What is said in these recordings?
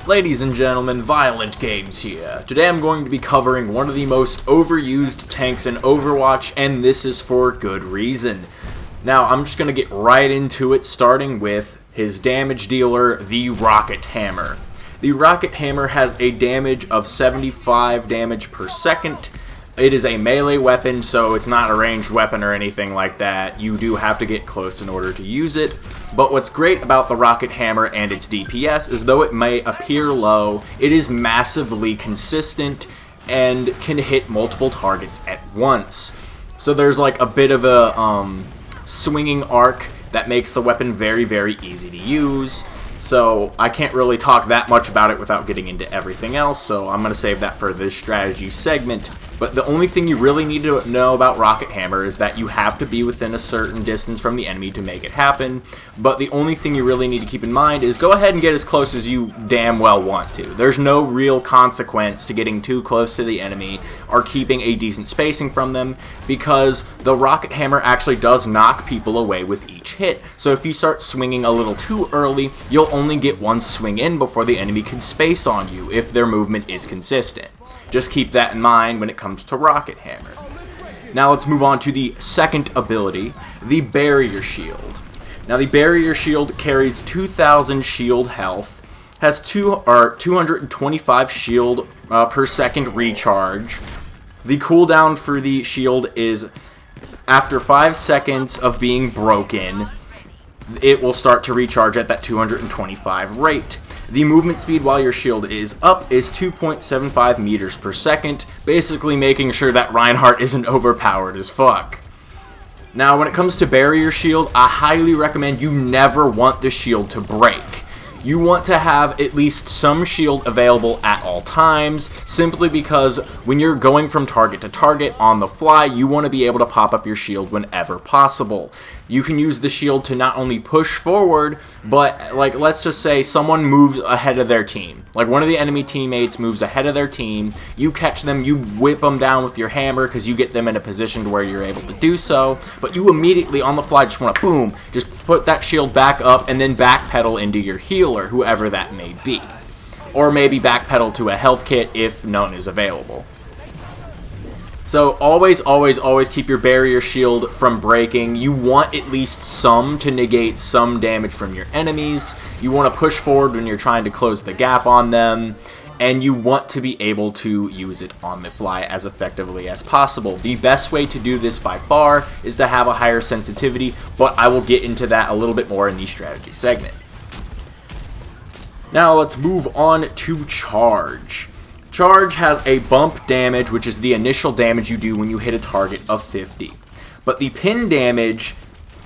Ladies and gentlemen, Violent Games here. Today I'm going to be covering one of the most overused tanks in Overwatch, and this is for good reason. Now, I'm just going to get right into it, starting with his damage dealer, the Rocket Hammer. The Rocket Hammer has a damage of 75 damage per second. It is a melee weapon, so it's not a ranged weapon or anything like that. You do have to get close in order to use it. But what's great about the Rocket Hammer and its DPS is though it may appear low, it is massively consistent and can hit multiple targets at once. So there's like a bit of a swinging arc that makes the weapon very, very easy to use. So I can't really talk that much about it without getting into everything else, so I'm going to save that for this strategy segment. But the only thing you really need to know about Rocket Hammer is that you have to be within a certain distance from the enemy to make it happen. But the only thing you really need to keep in mind is go ahead and get as close as you damn well want to. There's no real consequence to getting too close to the enemy or keeping a decent spacing from them, because the Rocket Hammer actually does knock people away with each hit. So if you start swinging a little too early, you'll only get one swing in before the enemy can space on you if their movement is consistent. Just keep that in mind when it comes to Rocket Hammer. Now let's move on to the second ability, the Barrier Shield. Now the Barrier Shield carries 2,000 shield health, has 225 shield per second recharge. The cooldown for the shield is after 5 seconds of being broken, it will start to recharge at that 225 rate. The movement speed while your shield is up is 2.75 meters per second, basically making sure that Reinhardt isn't overpowered as fuck. Now, when it comes to Barrier Shield, I highly recommend you never want the shield to break. You want to have at least some shield available at all times, simply because when you're going from target to target on the fly, you want to be able to pop up your shield whenever possible. You can use the shield to not only push forward, but like let's just say someone moves ahead of their team. Like one of the enemy teammates moves ahead of their team, you catch them, you whip them down with your hammer because you get them in a position to where you're able to do so, but you immediately on the fly just want to boom, just put that shield back up and then backpedal into your healer, whoever that may be. Or maybe backpedal to a health kit if none is available. So always, always, always keep your Barrier Shield from breaking. You want at least some to negate some damage from your enemies. You want to push forward when you're trying to close the gap on them. And you want to be able to use it on the fly as effectively as possible. The best way to do this by far is to have a higher sensitivity, but I will get into that a little bit more in the strategy segment. Now let's move on to Charge. Charge has a bump damage, which is the initial damage you do when you hit a target of 50. But the pin damage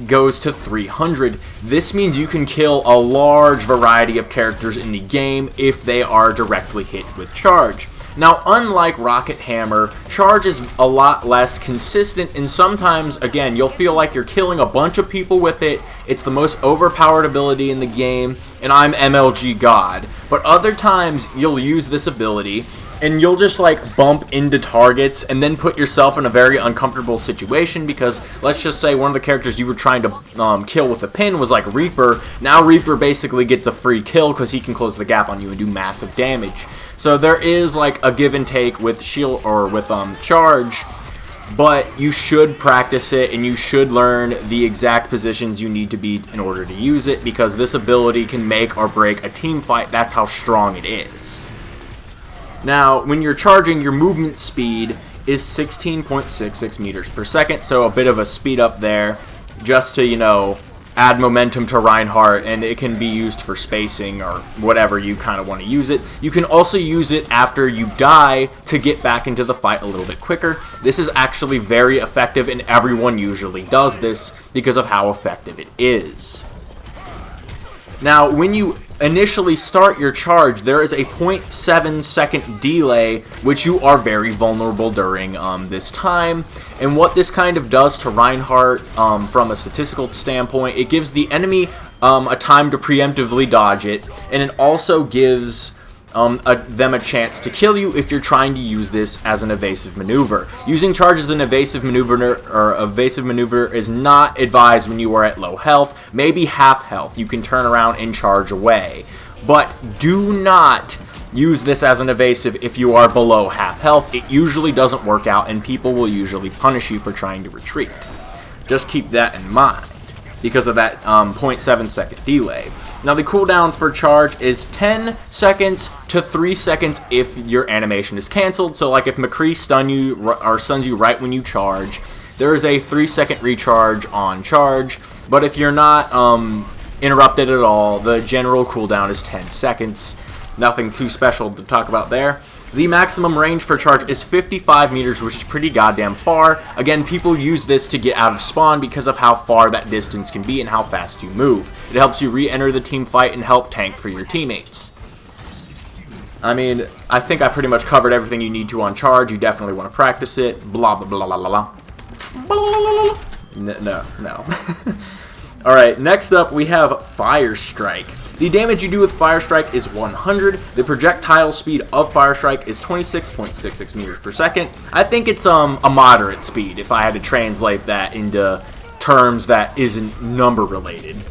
goes to 300. This means you can kill a large variety of characters in the game if they are directly hit with Charge. Now, unlike Rocket Hammer, Charge is a lot less consistent, and sometimes, again, you'll feel like you're killing a bunch of people with it. It's the most overpowered ability in the game, and I'm MLG God. But other times, you'll use this ability, and you'll just like bump into targets and then put yourself in a very uncomfortable situation, because let's just say one of the characters you were trying to kill with a pin was like Reaper. Now Reaper basically gets a free kill because he can close the gap on you and do massive damage. So there is like a give and take with shield or with Charge, but you should practice it and you should learn the exact positions you need to be in order to use it, because this ability can make or break a team fight. That's how strong it is. Now, when you're charging, your movement speed is 16.66 meters per second, so a bit of a speed up there, just to, you know, add momentum to Reinhardt, and it can be used for spacing or whatever you kind of want to use it. You can also use it after you die to get back into the fight a little bit quicker. This is actually very effective, and everyone usually does this because of how effective it is. Now, when you initially start your charge, there is a 0.7 second delay, which you are very vulnerable during this time. And what this kind of does to Reinhardt from a statistical standpoint, it gives the enemy a time to preemptively dodge it, and it also gives them a chance to kill you if you're trying to use this as an evasive maneuver. Using charge as an evasive maneuver is not advised when you are at low health, maybe half health. You can turn around and charge away. but do not use this as an evasive if you are below half health. It usually doesn't work out, and people will usually punish you for trying to retreat. Just keep that in mind because of that 0.7 second delay. Now the cooldown for charge is 10 seconds to 3 seconds if your animation is cancelled. So like if McCree stuns you right when you charge, there is a 3-second recharge on charge. But if you're not interrupted at all, the general cooldown is 10 seconds. Nothing too special to talk about there. The maximum range for charge is 55 meters, which is pretty goddamn far. Again, people use this to get out of spawn because of how far that distance can be and how fast you move. It helps you re-enter the team fight and help tank for your teammates. I mean, I think I pretty much covered everything you need to on charge. You definitely want to practice it. Blah, blah, blah, blah, blah, blah. No. Alright, next up we have Fire Strike. The damage you do with Fire Strike is 100. The projectile speed of Fire Strike is 26.66 meters per second. I think it's a moderate speed if I had to translate that into terms that isn't number related.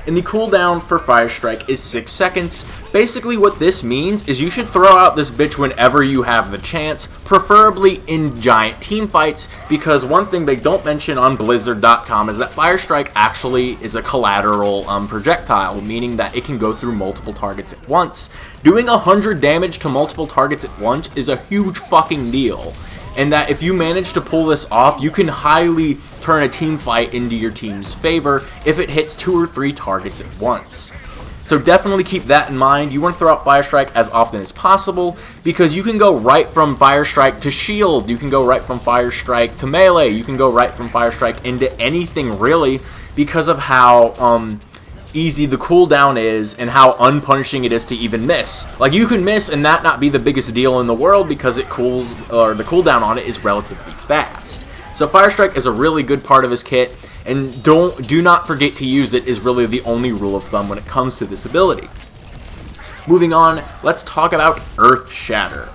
And the cooldown for Fire Strike is 6 seconds. Basically what this means is you should throw out this bitch whenever you have the chance, preferably in giant team fights, because one thing they don't mention on Blizzard.com is that Fire Strike actually is a collateral projectile, meaning that it can go through multiple targets at once. Doing 100 damage to multiple targets at once is a huge fucking deal. And that if you manage to pull this off, you can highly turn a team fight into your team's favor if it hits 2 or 3 targets at once. So definitely keep that in mind. You want to throw out Fire Strike as often as possible because you can go right from Fire Strike to shield. You can go right from Fire Strike to melee. You can go right from Fire Strike into anything really because of how easy the cooldown is and how unpunishing it is to even miss. Like you can miss and that not be the biggest deal in the world because it cools, or the cooldown on it is relatively fast. So Fire Strike is a really good part of his kit, and do not forget to use it is really the only rule of thumb when it comes to this ability. Moving on, let's talk about Earthshatter.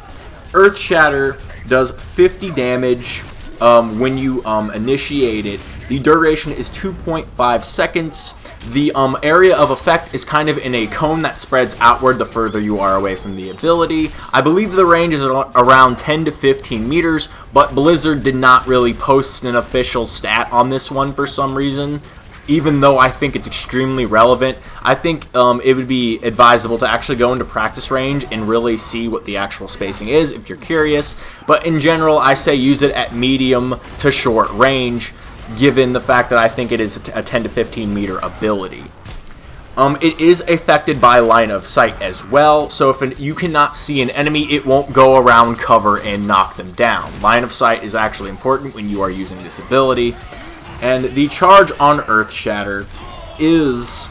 Earthshatter does 50 damage when you initiate it. The duration is 2.5 seconds. The area of effect is kind of in a cone that spreads outward the further you are away from the ability. I believe the range is around 10 to 15 meters, but Blizzard did not really post an official stat on this one for some reason. Even though I think it's extremely relevant, I think it would be advisable to actually go into practice range and really see what the actual spacing is if you're curious. But in general, I say use it at medium to short range, given the fact that I think it is a 10 to 15 meter ability. It is affected by line of sight as well, so if you cannot see an enemy, it won't go around cover and knock them down. Line of sight is actually important when you are using this ability. And the charge on Earthshatter is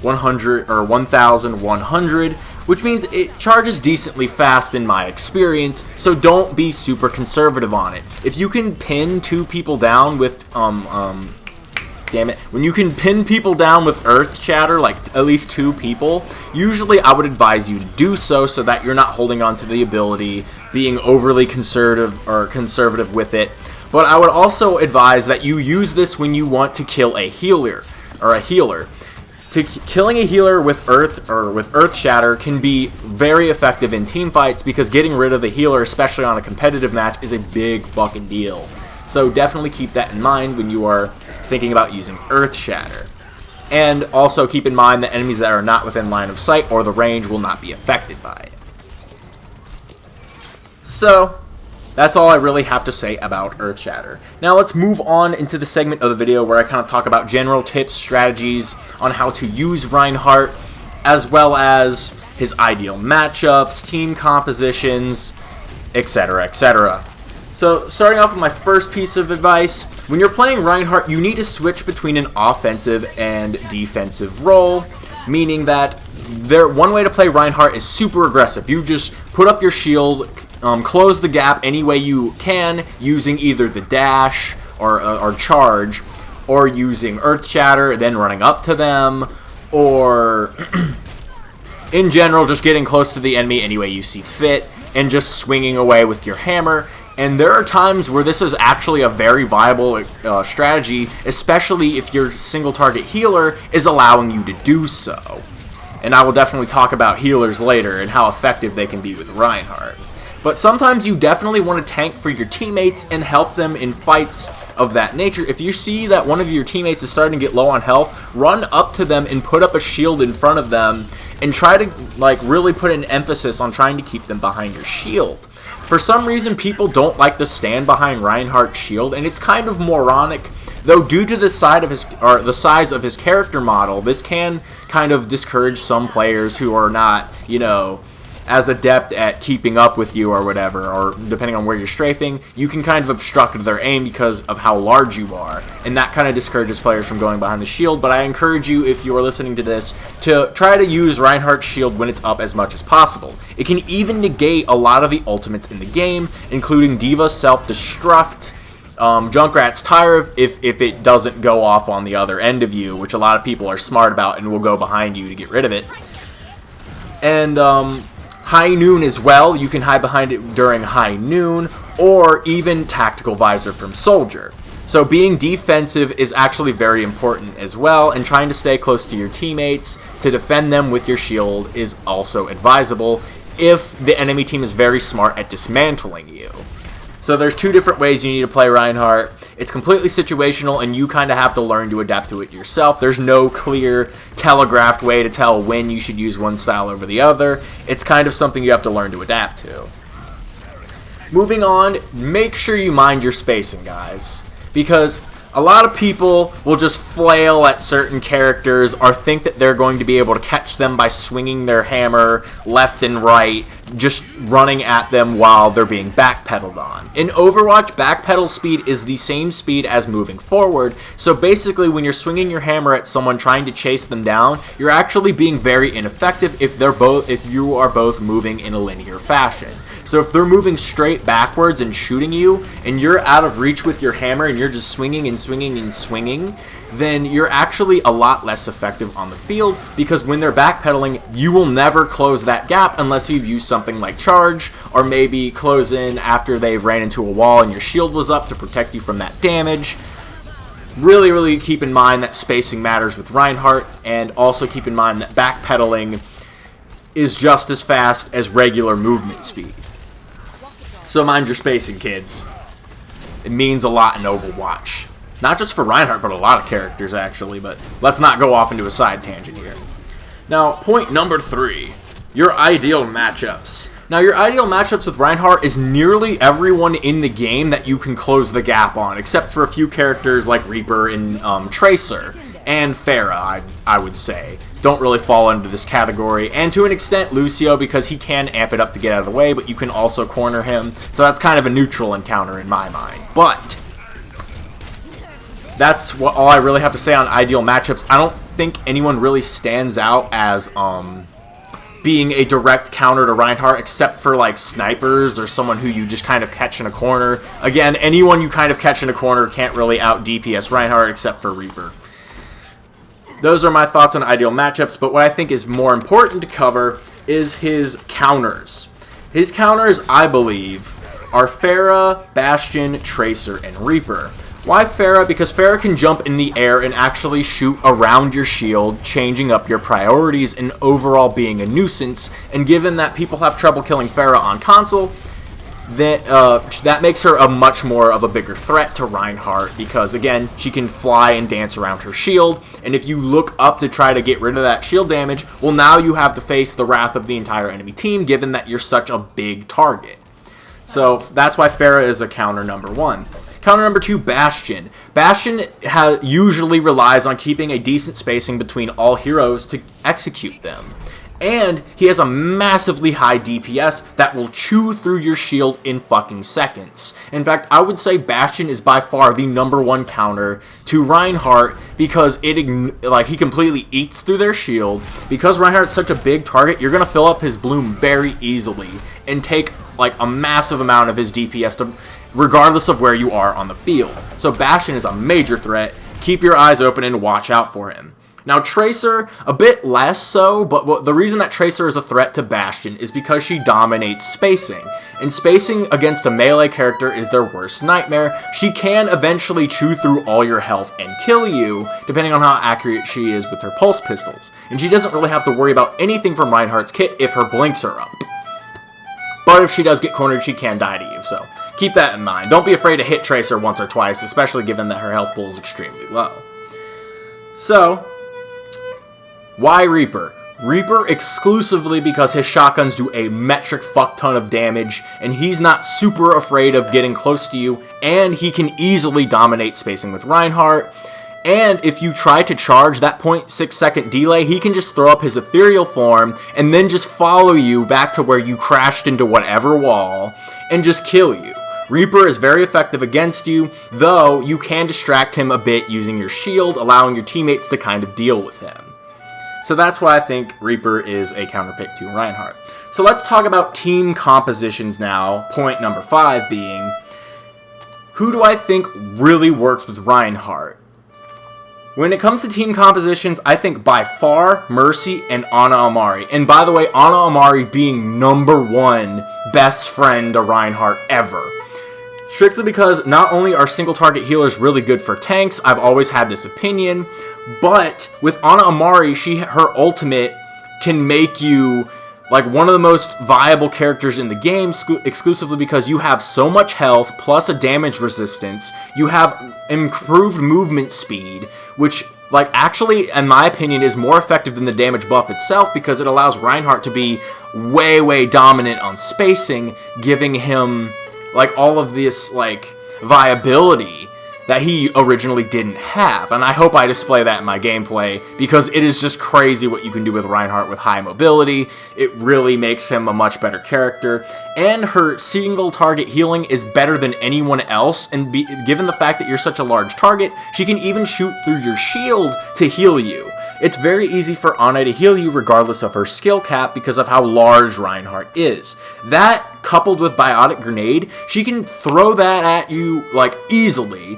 1,100, which means it charges decently fast in my experience, so don't be super conservative on it. If you can pin 2 people down with, damn it, when you can pin people down with Earthshatter, like at least 2 people, usually I would advise you to do so that you're not holding on to the ability, being overly conservative with it. But I would also advise that you use this when you want to kill a healer. Killing a healer with Earthshatter can be very effective in team fights because getting rid of the healer, especially on a competitive match, is a big fucking deal. So definitely keep that in mind when you are thinking about using Earthshatter. And also keep in mind that enemies that are not within line of sight or the range will not be affected by it. So that's all I really have to say about Earthshatter. Now let's move on into the segment of the video where I kind of talk about general tips, strategies on how to use Reinhardt, as well as his ideal matchups, team compositions, etc., etc. So starting off with my first piece of advice, when you're playing Reinhardt, you need to switch between an offensive and defensive role, meaning that one way to play Reinhardt is super aggressive. You just put up your shield, close the gap any way you can using either the dash or charge, or using Earthshatter, then running up to them, or in general just getting close to the enemy any way you see fit and just swinging away with your hammer. And there are times where this is actually a very viable strategy, especially if your single target healer is allowing you to do so. And I will definitely talk about healers later and how effective they can be with Reinhardt. But sometimes you definitely want to tank for your teammates and help them in fights of that nature. If you see that one of your teammates is starting to get low on health, run up to them and put up a shield in front of them and try to like really put an emphasis on trying to keep them behind your shield. For some reason, people don't like to stand behind Reinhardt's shield, and it's kind of moronic. Though due to the size of his character model, this can kind of discourage some players who are not, you know, as adept at keeping up with you or whatever, or depending on where you're strafing, you can kind of obstruct their aim because of how large you are, and that kind of discourages players from going behind the shield. But I encourage you, if you are listening to this, to try to use Reinhardt's shield when it's up as much as possible. It can even negate a lot of the ultimates in the game, including Diva's self-destruct, Junkrat's Tire if it doesn't go off on the other end of you, which a lot of people are smart about and will go behind you to get rid of it. And High Noon as well, you can hide behind it during High Noon, or even Tactical Visor from Soldier. So being defensive is actually very important as well, and trying to stay close to your teammates to defend them with your shield is also advisable if the enemy team is very smart at dismantling you. So there's two different ways you need to play Reinhardt. It's completely situational, and you kind of have to learn to adapt to it yourself. There's no clear, telegraphed way to tell when you should use one style over the other. It's kind of something you have to learn to adapt to. Moving on, make sure you mind your spacing, guys, because a lot of people will just flail at certain characters or think that they're going to be able to catch them by swinging their hammer left and right, just running at them while they're being backpedaled on. In Overwatch, backpedal speed is the same speed as moving forward, so basically when you're swinging your hammer at someone trying to chase them down, you're actually being very ineffective if you are both moving in a linear fashion. So if they're moving straight backwards and shooting you, and you're out of reach with your hammer and you're just swinging and swinging and swinging, then you're actually a lot less effective on the field, because when they're backpedaling, you will never close that gap unless you've used something like charge, or maybe close in after they've ran into a wall and your shield was up to protect you from that damage. Really, really keep in mind that spacing matters with Reinhardt, and also keep in mind that backpedaling is just as fast as regular movement speed. So mind your spacing, kids. It means a lot in Overwatch. Not just for Reinhardt, but a lot of characters, actually. But let's not go off into a side tangent here. Now, point number 3. Your ideal matchups. Now, your ideal matchups with Reinhardt is nearly everyone in the game that you can close the gap on, except for a few characters like Reaper and Tracer. And Pharah, I would say, don't really fall into this category. And to an extent, Lucio, because he can amp it up to get out of the way, but you can also corner him. So that's kind of a neutral encounter in my mind. But that's all I really have to say on ideal matchups. I don't think anyone really stands out as being a direct counter to Reinhardt, except for like snipers or someone who you just kind of catch in a corner. Again, anyone you kind of catch in a corner can't really out DPS Reinhardt except for Reaper. Those are my thoughts on ideal matchups, but what I think is more important to cover is his counters. His counters, I believe, are Pharah, Bastion, Tracer, and Reaper. Why Pharah? Because Pharah can jump in the air and actually shoot around your shield, changing up your priorities and overall being a nuisance. And given that people have trouble killing Pharah on console, that makes her a much more of a bigger threat to Reinhardt, because again, she can fly and dance around her shield, and if you look up to try to get rid of that shield damage, well, now you have to face the wrath of the entire enemy team, given that you're such a big target. So that's why Pharah is a counter number 1. Counter number 2, Bastion. Bastion usually relies on keeping a decent spacing between all heroes to execute them. And he has a massively high DPS that will chew through your shield in fucking seconds. In fact, I would say Bastion is by far the number 1 counter to Reinhardt, because he completely eats through their shield. Because Reinhardt's such a big target, you're going to fill up his bloom very easily and take like a massive amount of his DPS regardless of where you are on the field. So Bastion is a major threat. Keep your eyes open and watch out for him. Now, Tracer, a bit less so, but the reason that Tracer is a threat to Bastion is because she dominates spacing. and spacing against a melee character is their worst nightmare. She can eventually chew through all your health and kill you, depending on how accurate she is with her pulse pistols. And she doesn't really have to worry about anything from Reinhardt's kit if her blinks are up. But if she does get cornered, she can die to you, so keep that in mind. Don't be afraid to hit Tracer once or twice, especially given that her health pool is extremely low. So, why Reaper? Reaper exclusively because his shotguns do a metric fuck ton of damage, and he's not super afraid of getting close to you, and he can easily dominate spacing with Reinhardt. And if you try to charge that 0.6 second delay, he can just throw up his ethereal form and then just follow you back to where you crashed into whatever wall and just kill you. Reaper is very effective against you, though you can distract him a bit using your shield, allowing your teammates to kind of deal with him. So that's why I think Reaper is a counterpick to Reinhardt. So let's talk about team compositions now, point number 5 being, who do I think really works with Reinhardt? When it comes to team compositions, I think by far Mercy and Ana Amari. And by the way, Ana Amari being #1 best friend to Reinhardt ever. Strictly because not only are single target healers really good for tanks, I've always had this opinion, but with Ana Amari, her ultimate can make you like one of the most viable characters in the game exclusively because you have so much health plus a damage resistance. You have improved movement speed, which like actually in my opinion is more effective than the damage buff itself because it allows Reinhardt to be way dominant on spacing, giving him like all of this like viability that he originally didn't have, and I hope I display that in my gameplay, because it is just crazy what you can do with Reinhardt with high mobility. It really makes him a much better character, and her single target healing is better than anyone else, and given the fact that you're such a large target, she can even shoot through your shield to heal you. It's very easy for Ana to heal you regardless of her skill cap because of how large Reinhardt is. That, coupled with Biotic Grenade, she can throw that at you, like, easily,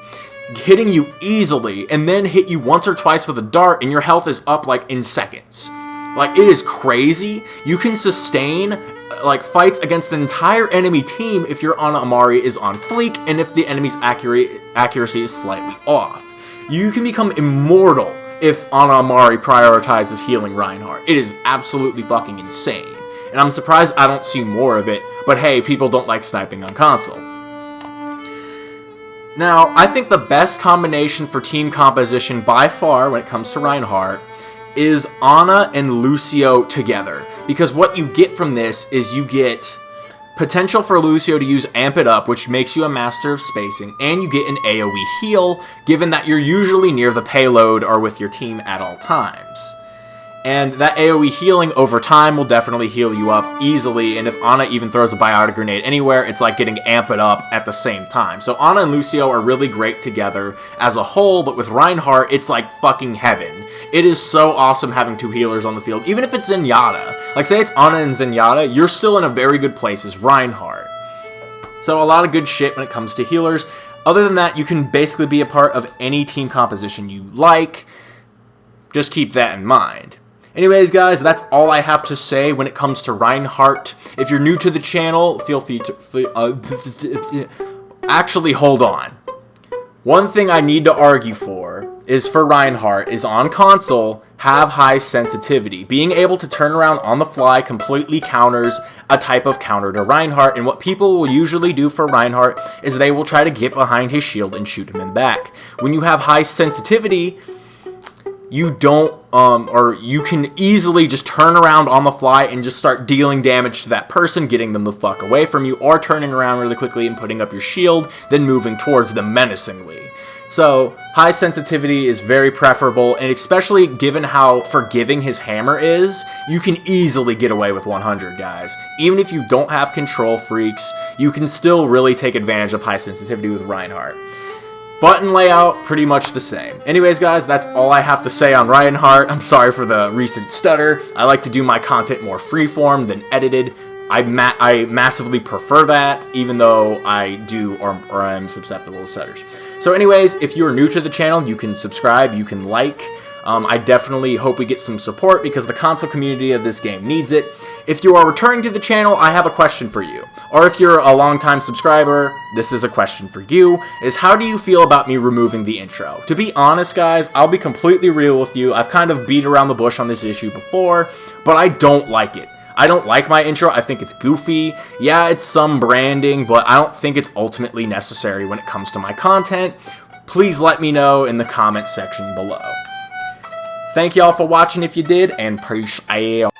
hitting you easily, and then hit you once or twice with a dart, and your health is up, like, in seconds. Like, it is crazy. You can sustain, like, fights against an entire enemy team if your Ana Amari is on fleek, and if the enemy's accuracy is slightly off. You can become immortal if Ana Amari prioritizes healing Reinhardt. It is absolutely fucking insane. And I'm surprised I don't see more of it, but hey, people don't like sniping on console. Now, I think the best combination for team composition by far when it comes to Reinhardt is Ana and Lucio together. Because what you get from this is you get potential for Lucio to use Amp It Up, which makes you a master of spacing, and you get an AoE heal, given that you're usually near the payload or with your team at all times. And that AoE healing over time will definitely heal you up easily, and if Ana even throws a Biotic Grenade anywhere, it's like getting Amp It Up at the same time. So Ana and Lucio are really great together as a whole, but with Reinhardt, it's like fucking heaven. It is so awesome having two healers on the field, even if it's Zenyatta. Like, say it's Ana and Zenyatta, you're still in a very good place as Reinhardt. So a lot of good shit when it comes to healers. Other than that, you can basically be a part of any team composition you like. Just keep that in mind. Anyways, guys, that's all I have to say when it comes to Reinhardt. If you're new to the channel, feel free to... actually, hold on. One thing I need to argue for is for Reinhardt is on console, have high sensitivity. Being able to turn around on the fly completely counters a type of counter to Reinhardt, and what people will usually do for Reinhardt is they will try to get behind his shield and shoot him in the back. When you have high sensitivity, you don't, or you can easily just turn around on the fly and just start dealing damage to that person, getting them the fuck away from you, or turning around really quickly and putting up your shield, then moving towards them menacingly. So, high sensitivity is very preferable, and especially given how forgiving his hammer is, you can easily get away with 100, guys. Even if you don't have control freaks, you can still really take advantage of high sensitivity with Reinhardt. Button layout, pretty much the same. Anyways, guys, that's all I have to say on Reinhardt. I'm sorry for the recent stutter. I like to do my content more freeform than edited. I massively prefer that, even though I do or I'm susceptible to stutters. So anyways, if you're new to the channel, you can subscribe, you can like. I definitely hope we get some support because the console community of this game needs it. If you are returning to the channel, I have a question for you. Or if you're a longtime subscriber, this is a question for you, is how do you feel about me removing the intro? To be honest, guys, I'll be completely real with you. I've kind of beat around the bush on this issue before, but I don't like it. I don't like my intro. I think it's goofy. Yeah, it's some branding, but I don't think it's ultimately necessary when it comes to my content. Please let me know in the comment section below. Thank y'all for watching if you did, and peace out.